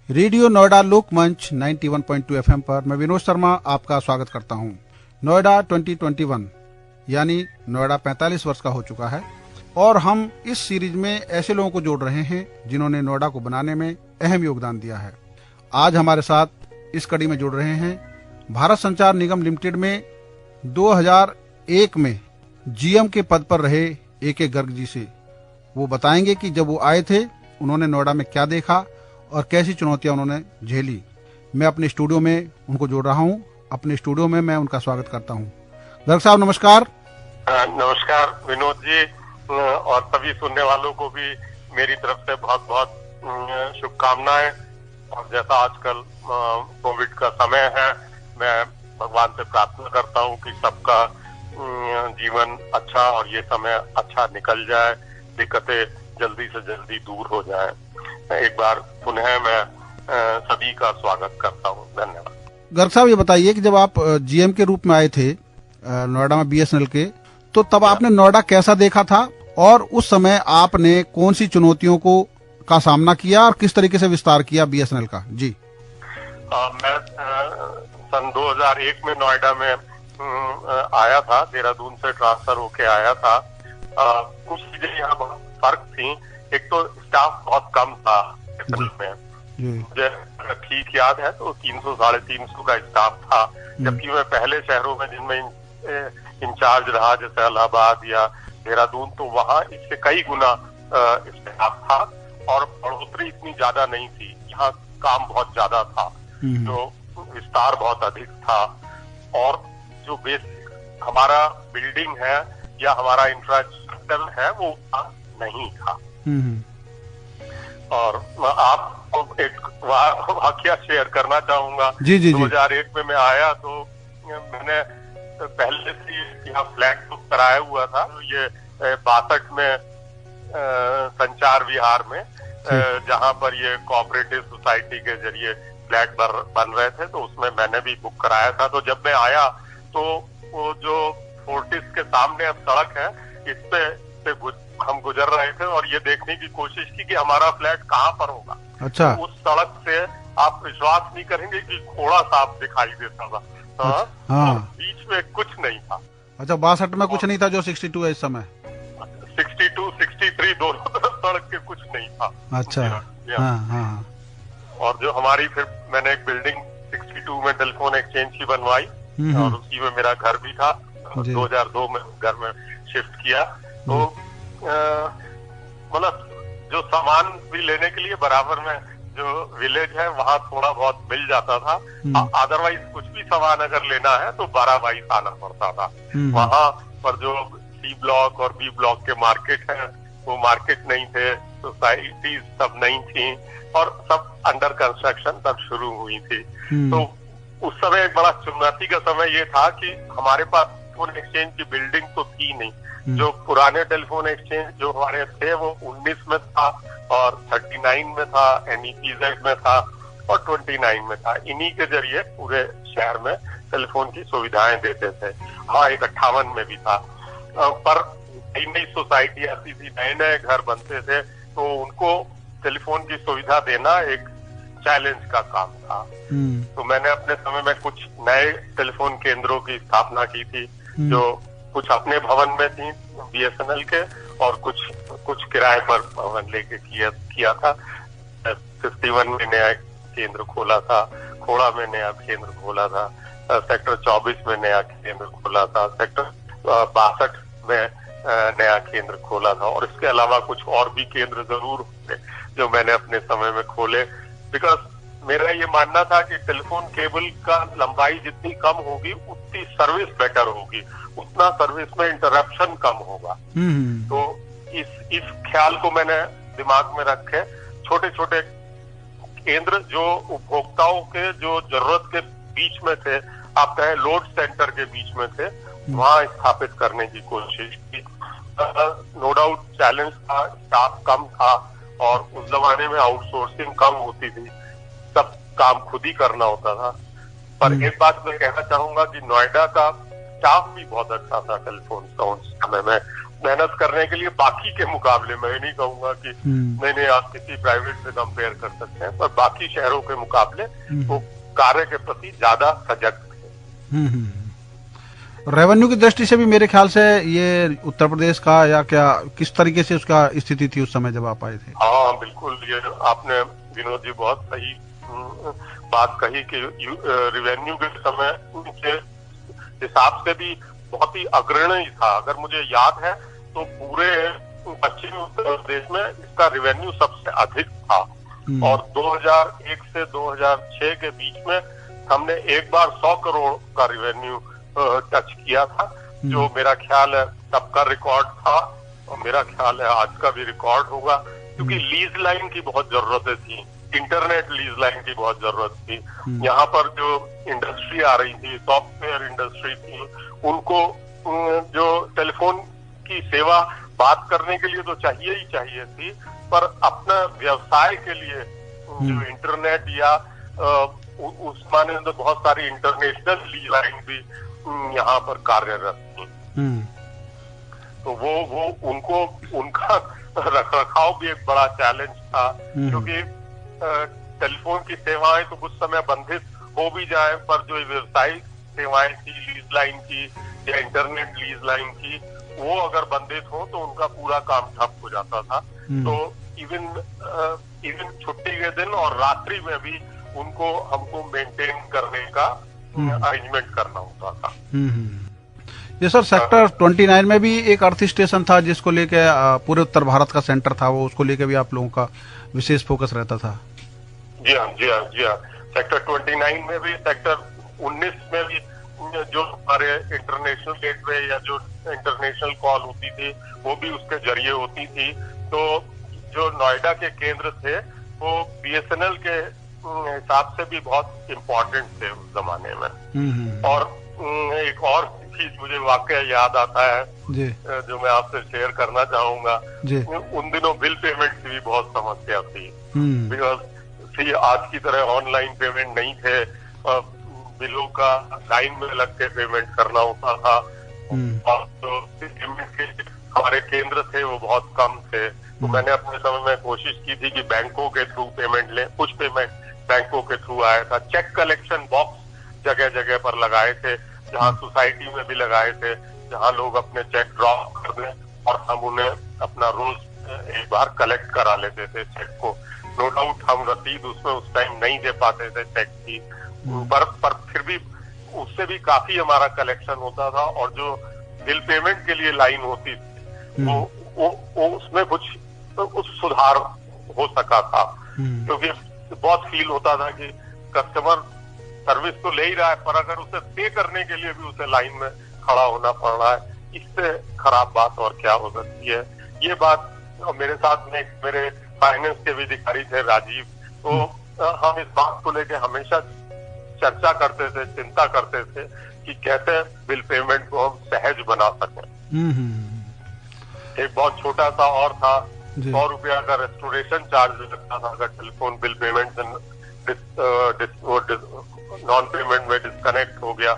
Radio Noida लोकमंच 91.2 FM पर मैं विनोद शर्मा आपका स्वागत करता हूं। नोएडा 2021 यानी नोएडा 45 वर्ष का हो चुका है और हम इस सीरीज में ऐसे लोगों को जोड़ रहे हैं जिन्होंने नोएडा को बनाने में अहम योगदान दिया है। आज हमारे साथ इस कड़ी में जुड़ रहे हैं भारत संचार निगम लिमिटेड में 2001 में जीएम के पद पर रहे ए.के. गर्ग जी से। वो बताएंगे कि जब वो आए थे उन्होंने नोएडा में क्या देखा और कैसी चुनौतियां उन्होंने झेली। मैं अपने स्टूडियो में उनको जोड़ रहा हूं। अपने स्टूडियो में मैं उनका स्वागत करता हूं। गर्ग साहब नमस्कार। नमस्कार विनोद जी, और सभी सुनने वालों को भी मेरी तरफ से बहुत बहुत शुभकामनाएं। और जैसा आजकल कोविड का समय है, मैं भगवान से प्रार्थना करता हूं कि सबका जीवन अच्छा और ये समय अच्छा निकल जाए, दिक्कतें जल्दी से जल्दी दूर हो जाए। एक बार पुनः मैं सभी का स्वागत करता हूं। धन्यवाद। गर्ग साहब ये बताइए कि जब आप जीएम के रूप में आए थे नोएडा में बीएसएनएल के, तो तब आपने नोएडा कैसा देखा था और उस समय आपने कौन सी चुनौतियों का सामना किया और किस तरीके से विस्तार किया बीएसएनएल का? जी मैं सन 2001 में नोएडा में आया था, देहरादून से ट्रांसफर होके आया था। कुछ चीजें यहाँ बहुत फर्क थी। एक तो स्टाफ बहुत कम था में, मुझे ठीक याद है तो 300-350 का स्टाफ था, जबकि मैं पहले शहरों में जिनमें इंचार्ज रहा जैसे इलाहाबाद या देहरादून, तो वहाँ इससे कई गुना स्टाफ था और बढ़ोतरी इतनी ज्यादा नहीं थी। यहाँ काम बहुत ज्यादा था, जो विस्तार बहुत अधिक था और जो बेसिक हमारा बिल्डिंग है या हमारा इंफ्रास्ट्रक्चर है वो नहीं था। और आपको एक वाकया शेयर करना चाहूंगा। जी 2001 में मैं आया तो मैंने पहले से यहाँ फ्लैट बुक कराया हुआ था। ये 62 में संचार विहार में, जहाँ पर ये कोऑपरेटिव सोसाइटी के जरिए फ्लैट बन रहे थे, तो उसमें मैंने भी बुक कराया था। तो जब मैं आया तो वो जो फोर्टिस के सामने अब सड़क है, इस पे हम गुजर रहे थे और ये देखने की कोशिश की कि हमारा फ्लैट कहाँ पर होगा। अच्छा। तो उस सड़क से आप विश्वास नहीं करेंगे कि घोड़ा साफ दिखाई देता था। हाँ। बीच में कुछ नहीं था। अच्छा, 62 में कुछ नहीं था जो 62 है इस समय? 62, 63 दोनों तरफ सड़क के कुछ नहीं था। अच्छा। हाँ। और जो हमारी फिर मैंने एक बिल्डिंग 62 में टेलीफोन एक्सचेंज की बनवाई और उसी में मेरा घर भी था। 2002 में घर में शिफ्ट किया। तो मतलब जो सामान भी लेने के लिए बराबर में जो विलेज है वहाँ थोड़ा बहुत मिल जाता था। अदरवाइज कुछ भी सामान अगर लेना है तो 12-22 आना पड़ता था। वहाँ पर जो सी ब्लॉक और बी ब्लॉक के मार्केट है वो मार्केट नहीं थे, सोसाइटीज सब नहीं थी और सब अंडर कंस्ट्रक्शन तब शुरू हुई थी। तो उस समय एक बड़ा चुनौती का समय ये था कि हमारे पास टेलीफोन एक्सचेंज की बिल्डिंग तो थी नहीं। जो पुराने टेलीफोन एक्सचेंज जो हमारे थे वो 19 में था और 39 में था, NEPZ में था और 29 में था। इन्हीं के जरिए पूरे शहर में टेलीफोन की सुविधाएं देते थे। हाँ, एक 58 में भी था। पर नई नई सोसाइटी आती थी, नए नए घर बनते थे, तो उनको टेलीफोन की सुविधा देना एक चैलेंज का काम था। तो मैंने अपने समय में कुछ नए टेलीफोन केंद्रों की स्थापना की थी, जो कुछ अपने भवन में थी बीएसएनएल के और कुछ किराए पर भवन लेके किया था। 51 में नया केंद्र खोला था, खोड़ा में नया केंद्र खोला था, सेक्टर 24 में नया केंद्र खोला था, सेक्टर 62 में नया केंद्र खोला था और इसके अलावा कुछ और भी केंद्र जरूर होंगे जो मैंने अपने समय में खोले। बिकॉज मेरा ये मानना था कि टेलीफोन केबल का लंबाई जितनी कम होगी उतनी सर्विस बेटर होगी, उतना सर्विस में इंटरप्शन कम होगा। तो इस ख्याल को मैंने दिमाग में रखे छोटे छोटे केंद्र जो उपभोक्ताओं के जो जरूरत के बीच में थे, आप कहें लोड सेंटर के बीच में थे, वहां स्थापित करने की कोशिश की। नो डाउट चैलेंज था, स्टाफ कम था और उस जमाने में आउटसोर्सिंग कम होती थी, सब काम खुद ही करना होता था। पर एक बात मैं कहना चाहूंगा कि नोएडा का स्टाफ भी बहुत अच्छा था टेलीफोन का उस समय में। मेहनत करने के लिए बाकी के मुकाबले, मैं नहीं कहूंगा कि मैंने आप किसी प्राइवेट से कंपेयर कर सकते हैं, पर बाकी शहरों के मुकाबले वो कार्य के प्रति ज्यादा सजग थे। रेवेन्यू की दृष्टि से भी मेरे ख्याल से ये उत्तर प्रदेश का या क्या किस तरीके से उसका स्थिति थी उस समय जब आप आए थे? हाँ बिल्कुल, ये आपने विनोद जी बहुत सही बात कही कि रेवेन्यू के समय के हिसाब से भी बहुत ही अग्रणी था। अगर मुझे याद है तो पूरे पश्चिमी उत्तर प्रदेश में इसका रेवेन्यू सबसे अधिक था, और 2001 से 2006 के बीच में हमने एक बार 100 करोड़ का रेवेन्यू टच किया था, जो मेरा ख्याल है तब का रिकॉर्ड था और मेरा ख्याल है आज का भी रिकॉर्ड होगा, क्योंकि लीज लाइन की बहुत जरूरतें थी, इंटरनेट लीज लाइन की बहुत जरूरत थी। यहाँ पर जो इंडस्ट्री आ रही थी, सॉफ्टवेयर इंडस्ट्री थी, उनको जो टेलीफोन की सेवा बात करने के लिए तो चाहिए ही चाहिए थी, पर अपना व्यवसाय के लिए जो इंटरनेट या उस माने तो बहुत सारी इंटरनेशनल लीज लाइन भी यहाँ पर कार्यरत थी। तो वो उनको उनका रखरखाव भी एक बड़ा चैलेंज था, क्योंकि टेलीफोन की सेवाएं तो कुछ समय बंधित हो भी जाए, पर जो व्यवसायिक सेवाएं थी लीज लाइन की या इंटरनेट लीज लाइन की, वो अगर बंधित हो तो उनका पूरा काम ठप हो जाता था। तो इवन छुट्टी के दिन और रात्रि में भी हमको मेंटेन करने का अरेंजमेंट करना होता था। ये सर सेक्टर 29 में भी एक अर्थ स्टेशन था जिसको लेके पूरे उत्तर भारत का सेंटर था, वो उसको लेके भी आप लोगों का विशेष फोकस रहता था? जी हाँ, जी हाँ, जी हाँ। सेक्टर 29 में भी, सेक्टर 19 में भी जो हमारे इंटरनेशनल गेटवे या जो इंटरनेशनल कॉल होती थी वो भी उसके जरिए होती थी। तो जो नोएडा के केंद्र थे वो बीएसएनएल के हिसाब से भी बहुत इम्पोर्टेंट थे उस जमाने में। और एक और चीज मुझे वाकया याद आता है जो मैं आपसे शेयर करना चाहूंगा। उन दिनों बिल पेमेंट की भी बहुत समस्या थी, बिकॉज आज की तरह ऑनलाइन पेमेंट नहीं थे, बिलों का लाइन में लग के पेमेंट करना होता था, और जो पेमेंट के हमारे केंद्र थे वो बहुत कम थे। तो मैंने अपने समय में कोशिश की थी कि बैंकों के थ्रू पेमेंट लें, कुछ पेमेंट बैंकों के थ्रू आया था। चेक कलेक्शन बॉक्स जगह जगह पर लगाए थे, जहाँ सोसाइटी में भी लगाए थे, जहाँ लोग अपने चेक ड्रॉप कर दें और हम उन्हें अपना रोज एक बार कलेक्ट करा लेते थे चेक को। नो डाउट हम रसीद उसमें उस टाइम नहीं दे पाते थे चेक की, पर फिर भी उससे भी काफी हमारा कलेक्शन होता था। और जो बिल पेमेंट के लिए लाइन होती थी वो उसमें कुछ सुधार हो सका था, क्योंकि बहुत फील होता था कि कस्टमर सर्विस तो ले ही रहा है, पर अगर उसे पे करने के लिए भी उसे लाइन में खड़ा होना पड़ रहा है, इससे खराब बात और क्या हो सकती है। ये बात मेरे साथ में मेरे फाइनेंस के भी अधिकारी थे राजीव, तो हम इस बात को लेके हमेशा चर्चा करते थे, चिंता करते थे कि कैसे बिल पेमेंट को हम सहज बना सकें। एक बहुत छोटा सा और था, 100 रुपया का रेस्टोरेशन चार्ज लगता था अगर telephone bill payment non payment में डिस्कनेक्ट हो गया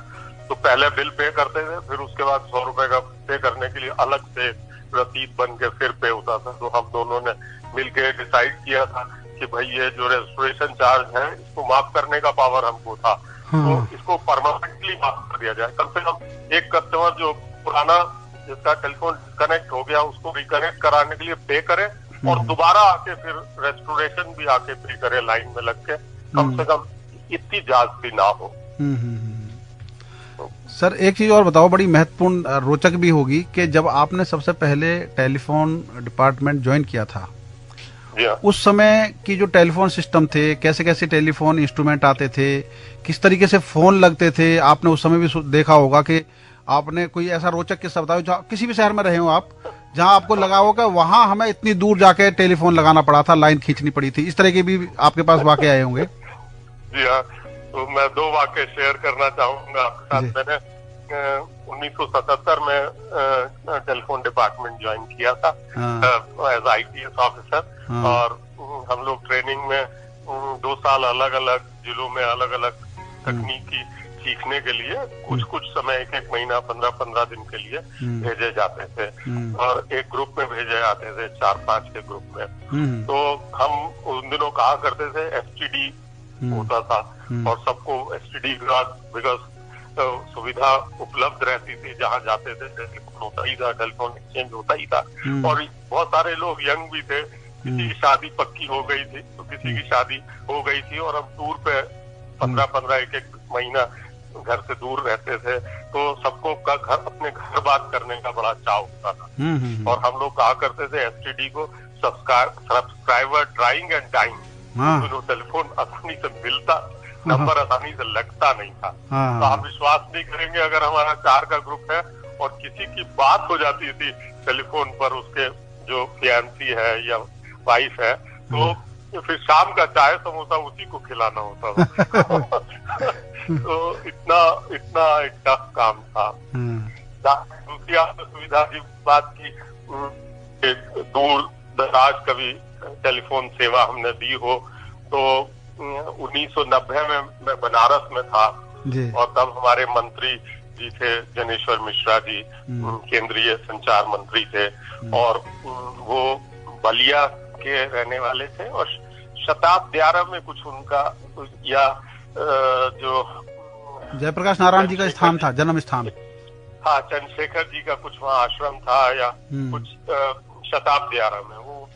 तो पहले बिल पे करते थे, फिर उसके बाद 100 रुपए का पे करने के लिए अलग से रसीद बन के फिर पे होता था। तो हम दोनों ने मिलकर डिसाइड किया था कि भाई ये जो रेस्टोरेशन चार्ज है इसको माफ करने का पावर हमको था, तो इसको परमानेंटली माफ कर दिया जाए। कम से कम एक कस्टमर जो पुराना जिसका टेलीफोन डिस्कनेक्ट हो गया उसको रिकनेक्ट कराने के लिए पे करे और दोबारा आके फिर रेस्टोरेशन भी आके पे करे लाइन में लग के, कम से कम इतनी जांच ना हो। सर एक चीज और बताओ, बड़ी महत्वपूर्ण रोचक भी होगी कि जब आपने सबसे पहले टेलीफोन डिपार्टमेंट ज्वाइन किया था, उस समय की जो टेलीफोन सिस्टम थे, कैसे कैसे टेलीफोन इंस्ट्रूमेंट आते थे, किस तरीके से फोन लगते थे, आपने उस समय भी देखा होगा कि आपने कोई ऐसा रोचक किस्सा बताओ जहाँ किसी भी शहर में रहे हो आप, जहाँ आपको लगा होगा वहां हमें इतनी दूर जाके टेलीफोन लगाना पड़ा था, लाइन खींचनी पड़ी थी, इस तरह के भी आपके पास वाकये आए होंगे? जी हाँ, तो मैं 2 वाकये शेयर करना चाहूंगा आपके साथ। मैंने 1977 में टेलीफोन डिपार्टमेंट ज्वाइन किया था एज ITS ऑफिसर, और हम लोग ट्रेनिंग में 2 साल अलग अलग जिलों में अलग अलग तकनीकी सीखने के लिए कुछ समय, एक महीना, 15 दिन के लिए भेजे जाते थे और एक ग्रुप में भेजे जाते थे, 4-5 के ग्रुप में। तो हम उन दिनों कहा करते थे एसटीडी होता था और सबको एसटीडी बिकॉज सुविधा उपलब्ध रहती थी, जहाँ जाते थे टेलीफोन होता ही था, टेलीफोन एक्सचेंज होता ही था और बहुत सारे लोग यंग भी थे। किसी की शादी पक्की हो गई थी तो किसी की शादी हो गई थी और हम टूर पे 15 एक महीना घर से दूर रहते थे, तो सबको का घर अपने घर बात करने का बड़ा चाव होता था और हम लोग कहा करते थे एसटीडी को सब्सक्राइबर ट्राइंग एंड डाइंग। दोनों टेलीफोन आसानी से मिलता, नंबर आसानी से लगता नहीं था। तो आप विश्वास नहीं करेंगे, अगर हमारा 4 का ग्रुप है और किसी की बात हो जाती थी टेलीफोन पर, उसके जो फियांसी है या वाइफ है, तो फिर शाम का चाय समोसा उसी को खिलाना होता था। तो इतना एक टफ काम था। दूसरी आपने सुविधा की बात की, दूर दराज कभी टेलीफोन सेवा हमने दी हो, तो 1990 में मैं बनारस में था और तब हमारे मंत्री जी थे जनेश्वर मिश्रा जी, केंद्रीय संचार मंत्री थे और वो बलिया के रहने वाले थे और शताब्दी 11 में कुछ उनका या जो जयप्रकाश नारायण जी का स्थान था, जन्म स्थान। हाँ, चंद्रशेखर जी का कुछ वहाँ आश्रम था या कुछ शताब्दी 11 में। वो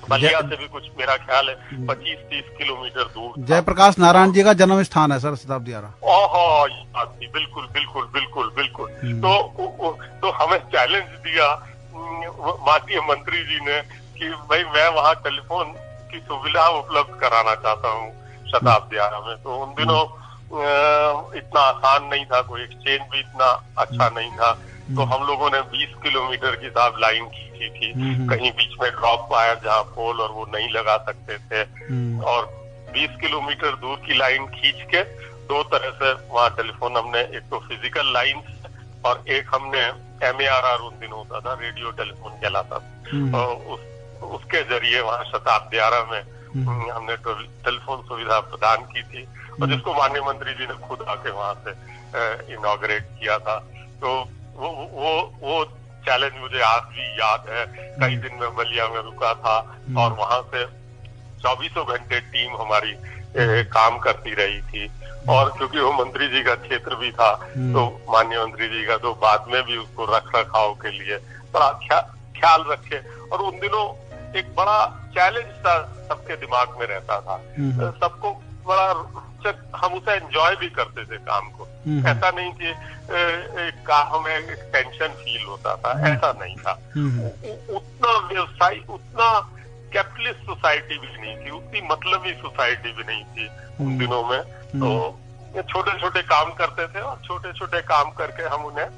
बलिया से भी कुछ मेरा ख्याल है 25-30 किलोमीटर दूर। जयप्रकाश नारायण जी का जन्म स्थान है सर, शताब्दी 11। ओहो, बिल्कुल बिल्कुल बिल्कुल बिल्कुल। तो हमें चैलेंज दिया माननीय मंत्री जी ने कि भाई मैं वहाँ टेलीफोन की सुविधा उपलब्ध कराना चाहता हूँ शताब्दी 11 में। तो उन दिनों इतना आसान नहीं था, कोई एक्सचेंज भी इतना अच्छा नहीं था, तो हम लोगों ने 20 किलोमीटर की साहब लाइन खींची थी। कहीं बीच में ड्रॉप वायर जहाँ पोल और वो नहीं लगा सकते थे और 20 किलोमीटर दूर की लाइन खींच के 2 तरह से वहाँ टेलीफोन हमने, एक तो फिजिकल लाइन और एक हमने MARR उन दिन होता था, रेडियो टेलीफोन कहलाता था, और उसके जरिए वहाँ शताब्दी 11 में हमने टेलीफोन सुविधा प्रदान की थी और जिसको माननीय मंत्री जी ने खुद आके वहाँ से इनॉग्रेट किया था। तो वो चैलेंज मुझे आज भी याद है। कई दिन में बलिया में रुका था और वहाँ से 24 घंटे टीम हमारी काम करती रही थी और क्योंकि वो मंत्री जी का क्षेत्र भी था तो माननीय मंत्री जी का तो बाद में भी उसको रख रखाव के लिए बड़ा ख्याल रखे और उन दिनों एक बड़ा चैलेंज था, सबके दिमाग में रहता था। सबको बड़ा हम उसे एंजॉय भी करते थे काम को, ऐसा नहीं कि काम में एक टेंशन फील होता था, ऐसा नहीं था। उतना व्यवसाय, उतना कैपिटलिस्ट सोसाइटी भी नहीं थी, उतनी मतलबी सोसाइटी भी नहीं थी उन दिनों में। तो छोटे छोटे काम करते थे और छोटे छोटे काम करके हम उन्हें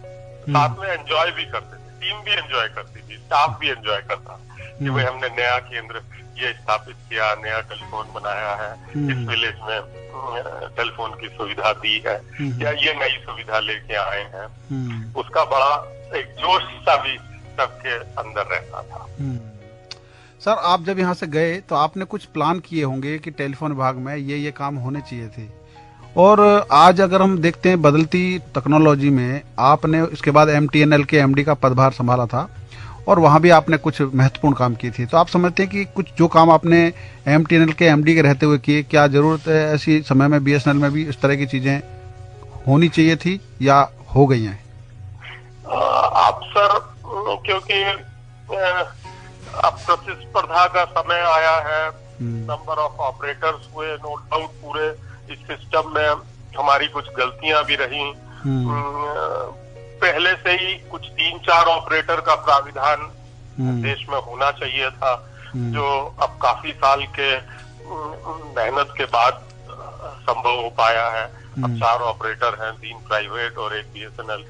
साथ में एंजॉय भी करते थे, टीम भी एंजॉय करती थी, स्टाफ भी एंजॉय करता कि भाई हमने नया केंद्र ये स्थापित किया, नया टेलीफोन बनाया है, इस विलेज में टेलीफोन की सुविधा दी है या ये नई सुविधा लेके आए हैं, उसका बड़ा एक जोश सा भी सबके अंदर रहता था। सर, आप जब यहाँ से गए तो आपने कुछ प्लान किए होंगे कि टेलीफोन विभाग में ये काम होने चाहिए थे और आज अगर हम देखते हैं बदलती टेक्नोलॉजी में आपने इसके बाद MTNL के MD का पदभार संभाला था और वहाँ भी आपने कुछ महत्वपूर्ण काम किए थे, तो आप समझते हैं कि कुछ जो काम आपने MTNL के MD के रहते हुए किए, क्या जरूरत है ऐसी समय में BSNL में भी इस तरह की चीजें होनी चाहिए थी या हो गई हैं? आप सर, क्योंकि अब प्रतिस्पर्धा का समय आया है, नंबर ऑफ ऑपरेटर्स हुए, नो डाउट पूरे इस सिस्टम में हमारी कुछ गलतियां भी रही। पहले से ही कुछ 3-4 ऑपरेटर का प्राविधान देश में होना चाहिए था, जो अब काफी साल के मेहनत के बाद संभव हो पाया है। अब 4 ऑपरेटर हैं, 3 प्राइवेट और 1 BSNL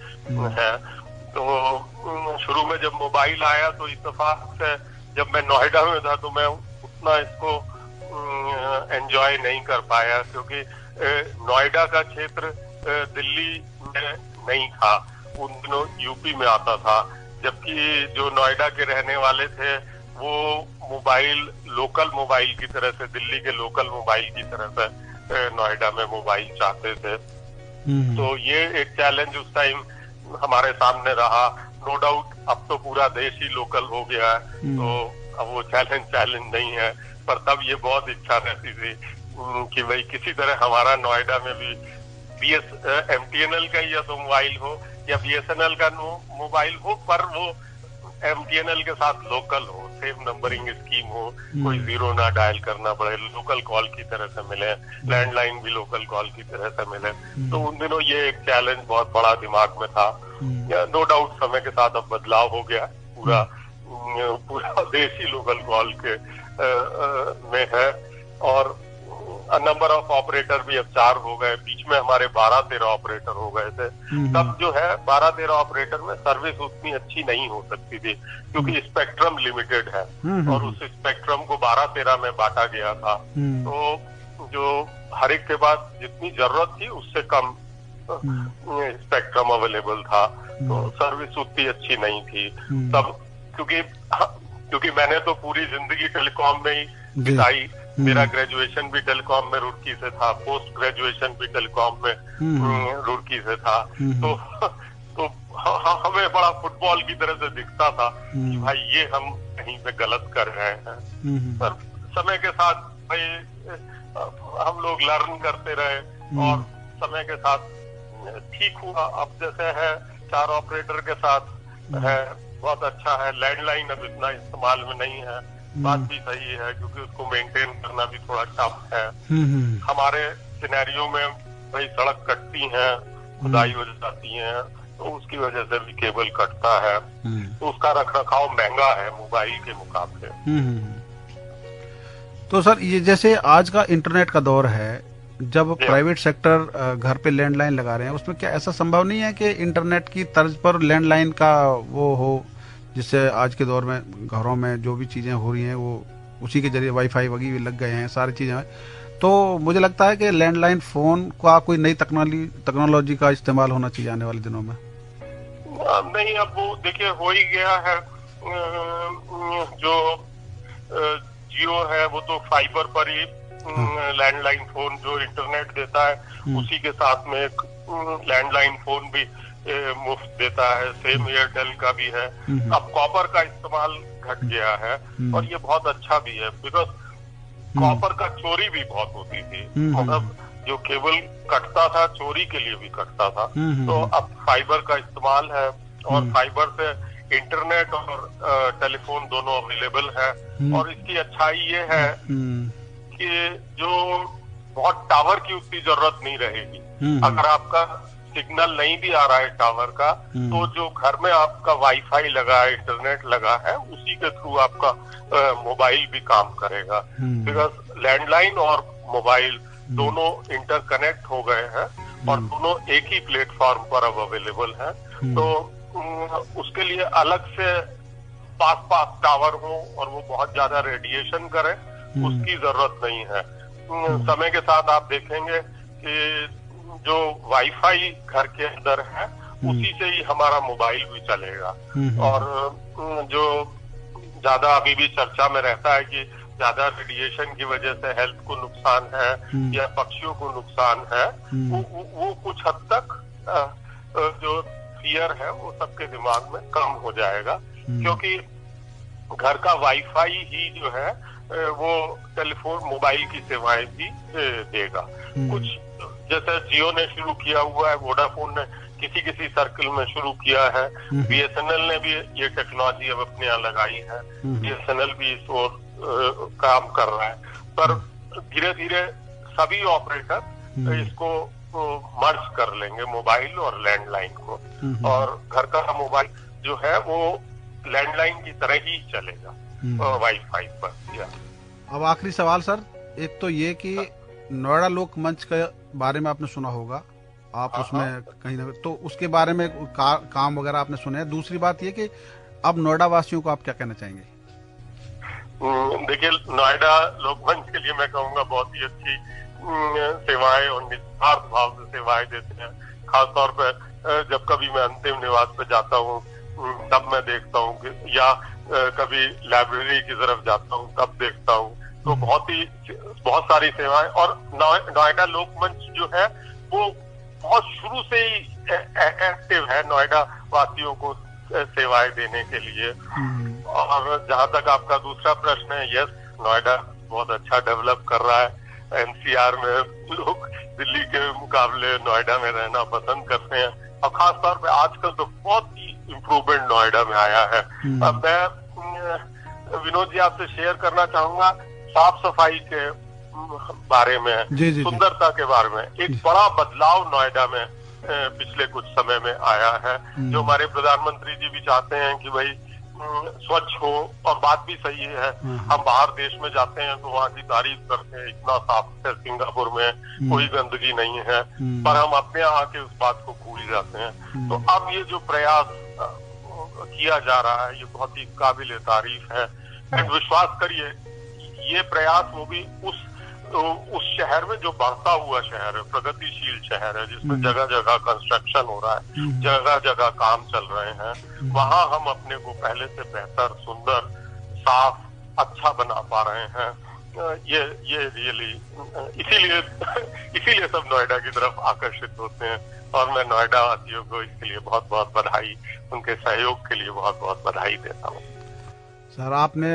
है। तो शुरू में जब मोबाइल आया तो इत्तेफाक से जब मैं नोएडा में था तो मैं उतना इसको एंजॉय नहीं कर पाया, क्योंकि नोएडा का क्षेत्र दिल्ली में नहीं था, उन दिनों यूपी में आता था, जबकि जो नोएडा के रहने वाले थे वो मोबाइल लोकल मोबाइल की तरह से, दिल्ली के लोकल मोबाइल की तरह से नोएडा में मोबाइल चाहते थे। तो ये एक चैलेंज उस टाइम हमारे सामने रहा। नो डाउट अब तो पूरा देश ही लोकल हो गया है, तो अब वो चैलेंज नहीं है, पर तब ये बहुत इच्छा रहती थी कि भाई किसी तरह हमारा नोएडा में भी MTNL का या तो मोबाइल हो या BSNL का मोबाइल हो, पर वो MTNL के साथ लोकल हो, सेम नंबरिंग स्कीम हो, कोई जीरो ना डायल करना पड़े, लोकल कॉल की तरह से मिले, लैंडलाइन भी लोकल कॉल की तरह से मिले। तो उन दिनों ये एक चैलेंज बहुत बड़ा दिमाग में था। नो डाउट समय के साथ अब बदलाव हो गया, पूरा देश ही लोकल कॉल के में है, और नंबर ऑफ ऑपरेटर भी अब 4 हो गए। बीच में हमारे 12-13 ऑपरेटर हो गए थे। तब जो है 12-13 ऑपरेटर में सर्विस उतनी अच्छी नहीं हो सकती थी, क्योंकि स्पेक्ट्रम लिमिटेड है और उस स्पेक्ट्रम को 12-13 में बांटा गया था। तो जो हर एक के पास जितनी जरूरत थी उससे कम स्पेक्ट्रम अवेलेबल था, तो सर्विस उतनी अच्छी नहीं थी तब। क्योंकि मैंने तो पूरी जिंदगी टेलीकॉम में ही बिताई। मेरा ग्रेजुएशन भी टेलीकॉम में रुड़की से था, पोस्ट ग्रेजुएशन भी टेलीकॉम में रुड़की से था। तो हमें बड़ा फुटबॉल की तरह से दिखता था कि भाई ये हम कहीं पे गलत कर रहे हैं। पर समय के साथ भाई हम लोग लर्न करते रहे और समय के साथ ठीक हुआ। अब जैसे है 4 ऑपरेटर के साथ है, बहुत अच्छा है। लैंडलाइन अब इतना इस्तेमाल में नहीं है, बात भी सही है, क्योंकि उसको मेंटेन करना भी थोड़ा टफ है। हमारे सिनेरियो में भाई सड़क कटती है, खुदाई हो जाती है, तो उसकी वजह से भी केबल कटता है, तो उसका रखरखाव महंगा है मोबाइल के मुकाबले। तो सर ये जैसे आज का इंटरनेट का दौर है, जब प्राइवेट सेक्टर घर पे लैंडलाइन लगा रहे हैं, उसमें क्या ऐसा संभव नहीं है कि इंटरनेट की तर्ज पर लैंडलाइन का वो हो, जिससे आज के दौर में घरों में जो भी चीजें हो रही हैं वो उसी के जरिए वाईफाई वगैरह लग गए हैं, सारी चीजें। तो मुझे लगता है कि लैंडलाइन फोन का कोई नई टेक्नोलॉजी का इस्तेमाल होना चाहिए आने वाले दिनों में। नहीं, अब वो देखिए हो ही गया है। जो जियो है वो तो फाइबर पर ही लैंडलाइन फोन जो इंटरनेट देता है उसी के साथ में एक लैंडलाइन फोन भी मुफ्त देता है। सेम एयरटेल का भी है। अब कॉपर का इस्तेमाल घट गया है और ये बहुत अच्छा भी है, बिकॉज कॉपर का चोरी भी बहुत होती थी। मतलब जो केबल कटता था चोरी के लिए भी कटता था, तो अब फाइबर का इस्तेमाल है और फाइबर से इंटरनेट और टेलीफोन दोनों अवेलेबल है। और इसकी अच्छाई ये है कि जो बहुत टावर की उतनी जरूरत नहीं रहेगी। अगर आपका सिग्नल नहीं भी आ रहा है टावर का, तो जो घर में आपका वाईफाई लगा है, इंटरनेट लगा है, उसी के थ्रू आपका मोबाइल भी काम करेगा। बिकॉज लैंडलाइन और मोबाइल दोनों इंटरकनेक्ट हो गए हैं और दोनों एक ही प्लेटफॉर्म पर अब अवेलेबल है। तो उसके लिए अलग से पास टावर हो और वो बहुत ज्यादा रेडिएशन करे, उसकी जरूरत नहीं है। समय के साथ आप देखेंगे कि जो वाईफाई घर के अंदर है उसी से ही हमारा मोबाइल भी चलेगा। और जो ज्यादा अभी भी चर्चा में रहता है कि ज्यादा रेडिएशन की वजह से हेल्थ को नुकसान है या पक्षियों को नुकसान है, वो कुछ हद तक जो फियर है वो सबके दिमाग में कम हो जाएगा, क्योंकि घर का वाईफाई ही जो है वो टेलीफोन मोबाइल की सेवाएं भी देगा। कुछ जैसे जियो ने शुरू किया हुआ है, वोडाफोन ने किसी सर्कल में शुरू किया है, BSNL ने भी ये टेक्नोलॉजी अब अपने यहाँ लगाई है। BSNL भी इस ओर काम कर रहा है, पर धीरे धीरे सभी ऑपरेटर इसको मर्ज कर लेंगे, मोबाइल और लैंडलाइन को, और घर का मोबाइल जो है वो लैंडलाइन की तरह ही चलेगा वाईफाई पर। अब आखिरी सवाल सर, एक तो ये कि नोएडा लोक मंच के बारे में आपने सुना होगा, आप उसमें कहीं ना, तो उसके बारे में काम वगैरह आपने सुने हैं। दूसरी बात ये कि अब नोएडा वासियों को आप क्या कहना चाहेंगे? देखिए, नोएडा लोक मंच के लिए मैं कहूँगा बहुत ही अच्छी सेवाएं और निस्वार्थ भाव से सेवाएं देते हैं। खासतौर पर जब कभी मैं अंतिम निवास पे जाता हूँ तब मैं देखता हूँ कि, या कभी लाइब्रेरी की तरफ जाता हूँ तब देखता हूँ, तो बहुत सारी सेवाएं। और नोएडा लोक मंच जो है वो बहुत शुरू से ही एक्टिव है नोएडा वासियों को सेवाएं देने के लिए। और जहां तक आपका दूसरा प्रश्न है, यस, नोएडा बहुत अच्छा डेवलप कर रहा है। एनसीआर में लोग दिल्ली के मुकाबले नोएडा में रहना पसंद करते हैं, और खास तौर पे आजकल तो बहुत ही इम्प्रूवमेंट नोएडा में आया है। अब मैं विनोद जी आपसे शेयर करना चाहूंगा साफ सफाई के बारे में, सुंदरता के बारे में। एक बड़ा बदलाव नोएडा में पिछले कुछ समय में आया है, जो हमारे प्रधानमंत्री जी भी चाहते हैं कि भाई स्वच्छ हो, और बात भी सही है। हम बाहर देश में जाते हैं तो वहाँ की तारीफ करते हैं, इतना साफ है सिंगापुर में, कोई गंदगी नहीं है, पर हम अपने यहाँ के उस बात को भूल जाते हैं। तो अब ये जो प्रयास किया जा रहा है, ये बहुत ही काबिल तारीफ है। एंड विश्वास करिए, ये प्रयास वो भी उस शहर में जो बढ़ता हुआ शहर है, प्रगतिशील शहर है, जिसमें जगह जगह कंस्ट्रक्शन हो रहा है, जगह जगह काम चल रहे हैं, वहां हम अपने को पहले से बेहतर, सुंदर, साफ, अच्छा बना पा रहे हैं। ये रियली इसीलिए सब नोएडा की तरफ आकर्षित होते हैं, और मैं नोएडा वासियों को इसके लिए बहुत बहुत बधाई, उनके सहयोग के लिए बहुत बहुत बधाई देता हूँ। सर, आपने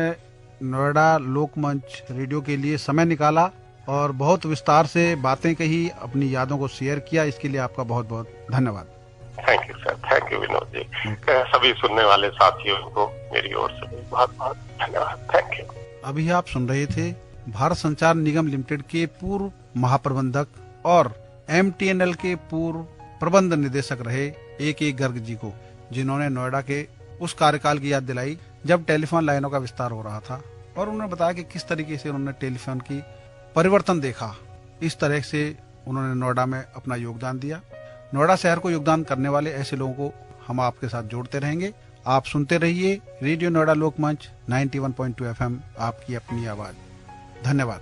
नोएडा लोकमंच रेडियो के लिए समय निकाला और बहुत विस्तार से बातें कही, अपनी यादों को शेयर किया, इसके लिए आपका बहुत बहुत धन्यवाद। Thank you sir, thank you Vinod ji. सभी सुनने वाले साथियों को मेरी ओर से बहुत बहुत धन्यवाद, थैंक यू। अभी आप सुन रहे थे भारत संचार निगम लिमिटेड के पूर्व महाप्रबंधक और MTNL के पूर्व प्रबंध निदेशक रहे AK गर्ग जी को, जिन्होंने नोएडा के उस कार्यकाल की याद दिलाई जब टेलीफोन लाइनों का विस्तार हो रहा था, और उन्होंने बताया कि किस तरीके से उन्होंने टेलीफोन की परिवर्तन देखा। इस तरह से उन्होंने नोएडा में अपना योगदान दिया। नोएडा शहर को योगदान करने वाले ऐसे लोगों को हम आपके साथ जोड़ते रहेंगे। आप सुनते रहिए रेडियो नोएडा लोकमंच 91.2 FM, आपकी अपनी आवाज। धन्यवाद।